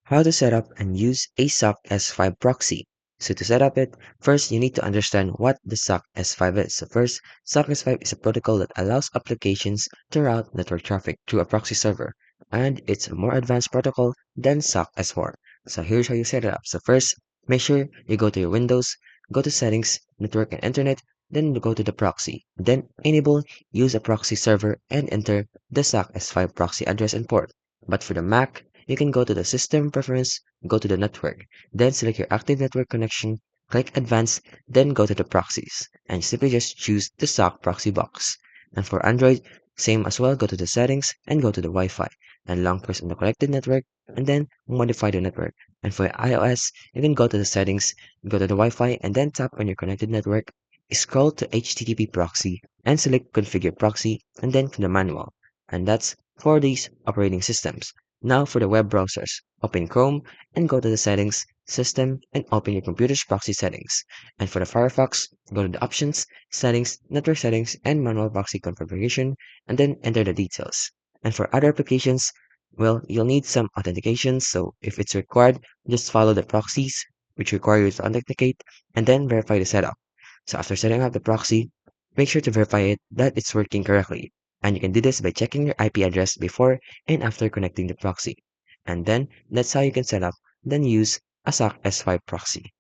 How to set up and use a SOCKS5 proxy. So to set up it, first you need to understand what the SOCKS5 is. So first, SOCKS5 is a protocol that allows applications to route network traffic through a proxy server, and it's a more advanced protocol than SOCKS4. So here's how you set it up. So first, make sure you go to your Windows, go to Settings, Network and Internet, then go to the proxy. Then enable Use a proxy server and enter the SOCKS5 proxy address and port. But for the Mac, you can go to the System Preference, go to the Network, then select your active network connection, click Advanced, then go to the Proxies, and simply just choose the SOC proxy box. And for Android, same as well, go to the Settings and go to the Wi-Fi, and long press on the connected network, and then modify the network. And for iOS, you can go to the Settings, go to the Wi-Fi, and then tap on your connected network, scroll to HTTP proxy, and select Configure Proxy, and then to the manual. And that's for these operating systems. Now for the web browsers, open Chrome and go to the Settings, System, and open your computer's proxy settings. And for the Firefox, go to the Options, Settings, Network Settings, and Manual Proxy Configuration, and then enter the details. And for other applications, well, you'll need some authentication, so if it's required, just follow the proxies, which require you to authenticate, and then verify the setup. So after setting up the proxy, make sure to verify it that it's working correctly. And you can do this by checking your IP address before and after connecting the proxy. And then that's how you can set up, then use a SOC S5 proxy.